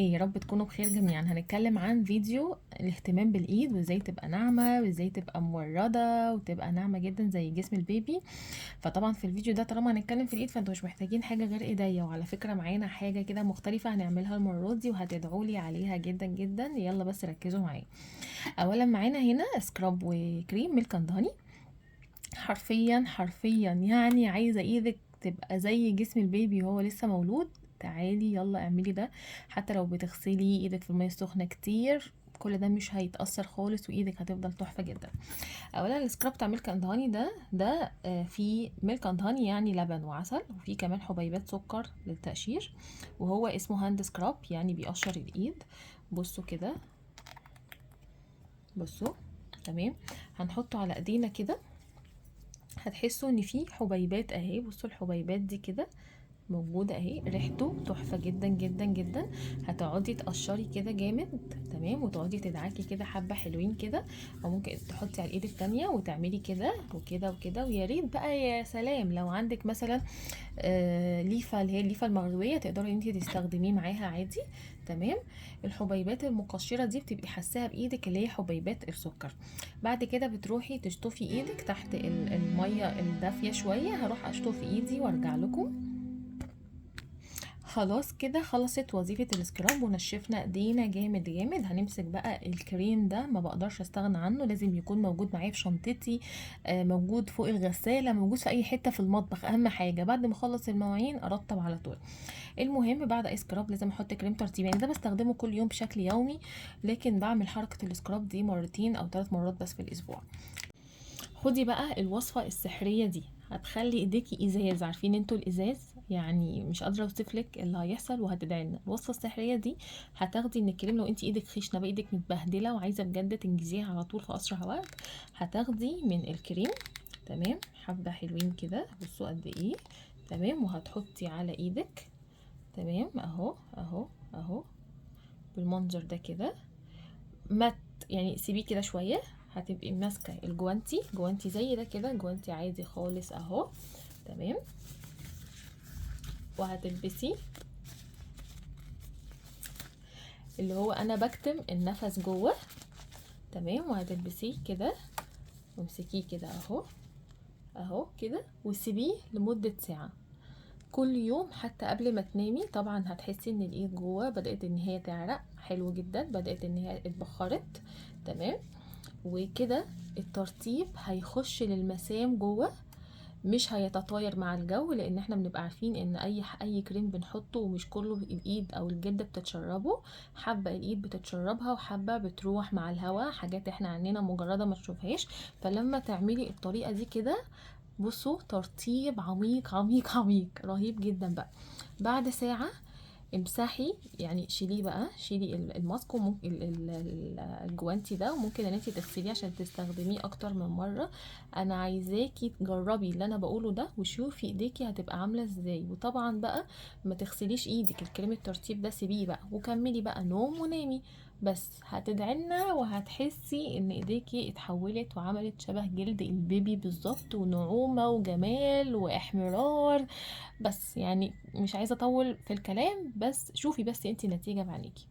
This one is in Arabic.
ايه؟ يا رب تكونوا بخير جميعا. هنتكلم عن فيديو الاهتمام بالايد، وازاي تبقى ناعمة، وازاي تبقى موردة وتبقى ناعمة جدا زي جسم البيبي. فطبعا في الفيديو ده طالما هنتكلم في الايد فانتوا مش محتاجين حاجة غير ايديا. وعلى فكرة معانا حاجة كده مختلفة هنعملها المرة دي وهتدعولي عليها جدا جدا. يلا بس ركزوا معايا. اولا معانا هنا سكراب وكريم ميلك اند هاني. حرفيا حرفيا يعني عايزة ايدك تبقى زي جسم البيبي وهو لسه مولود. تعالي يلا اعملي ده. حتى لو بتغسلي ايدك في المية السخنة كتير، كل ده مش هيتأثر خالص وايدك هتفضل تحفة جدا. اولا السكراب بتاع ميلك اند هاني ده فيه ميلك اند هاني يعني لبن وعسل، وفيه كمان حبيبات سكر للتقشير، وهو اسمه هاند سكراب يعني بيقشر الايد. بصوا كده، بصوا. تمام. هنحطه على ايدينا كده، هتحسوا ان في حبيبات اهي. بصوا الحبيبات دي كده موجودة اهي، ريحته تحفة جدا جدا جدا. هتقعدي تقشري كده جامد. تمام. وتقعدي تدعكي كده حبة حلوين كده، او ممكن تحطي على الايد التانية وتعملي كده وكده وكده. ويا ريت بقى، يا سلام لو عندك مثلا ليفة، اللي هي الليفة المغربية، تقدري انتي تستخدميه معاها عادي. تمام. الحبيبات المقشرة دي بتبقي حاساها بايدك اللي هي حبيبات السكر. بعد كده بتروحي تشطفي ايدك تحت المية الدافية شوية. هروح اشطف ايدي وارجع لكم. خلاص كده خلصت وظيفة السكراب ونشفنا ايدينا جامد جامد. هنمسك بقى الكريم ده، ما بقدرش استغنى عنه، لازم يكون موجود معايا في شنطتي، موجود فوق الغسالة، موجود في اي حتة في المطبخ. اهم حاجة بعد ما اخلص المواعين ارطب على طول. المهم بعد اي سكراب لازم احط كريم ترطيب، يعني ده بستخدمه كل يوم بشكل يومي، لكن بعمل حركة السكراب دي مرتين او 3 مرات بس في الاسبوع. خدي بقى الوصفة السحرية دي، هتخلي ايديكي ازاز. عارفين انتوا الازاز؟ يعني مش قادرة اوصفلك اللي هيحصل وهتدعيلنا. الوصفة السحرية دي هتاخدي من الكريم، لو انت ايدك خشنة بقى، ايدك متبهدلة وعايزة بجد تنجزيها على طول في اسرع وقت، هتاخدي من الكريم. تمام. حبة حلوين كده، بصوا قد ايه. تمام. وهتحطي على ايدك. تمام. اهو اهو اهو، بالمنظر ده كده. ما يعني سيبيه كده شويه. هتبقي ماسكه جوانتي زي ده كده، جوانتي عادي خالص اهو. تمام. وهتلبسي اللي هو انا بكتم النفس جوه. تمام. وهتلبسيه كده وامسكيه كده اهو، اهو كده، وسيبيه لمده ساعه كل يوم حتى قبل ما تنامي. طبعا هتحسي ان الايد جوه بدات ان هي تعرق حلو جدا، بدات ان هي اتبخرت. تمام. وكده الترطيب هيخش للمسام جوه، مش هيتطاير مع الجو، لان احنا بنبقى عارفين ان اي كريم بنحطه ومش كله الايد او الجلد بتتشربه. حبه الايد بتتشربها وحبه بتروح مع الهواء، حاجات احنا عننا مجرده ما تشوفهاش. فلما تعملي الطريقه دي كده، بصوا ترطيب عميق عميق عميق رهيب جدا بقى. بعد ساعة امسحي، يعني شيليه بقى، شيلي الماسك وممكن الجوانتي ده، وممكن ان انتي تغسليه عشان تستخدميه اكتر من مرة. انا عايزاكي تجربي اللي انا بقوله ده وشوفي ايديكي هتبقى عاملة ازاي. وطبعا بقى ما تغسليش ايدك، الكريم الترطيب ده سيبيه بقى وكملي بقى نوم ونامي. بس هتدعيلنا وهتحسي ان ايديكي اتحولت وعملت شبه جلد البيبي بالظبط، ونعومة وجمال واحمرار. بس يعني مش عايزة اطول في الكلام، بس شوفي بس انتي النتيجة بعينيكي.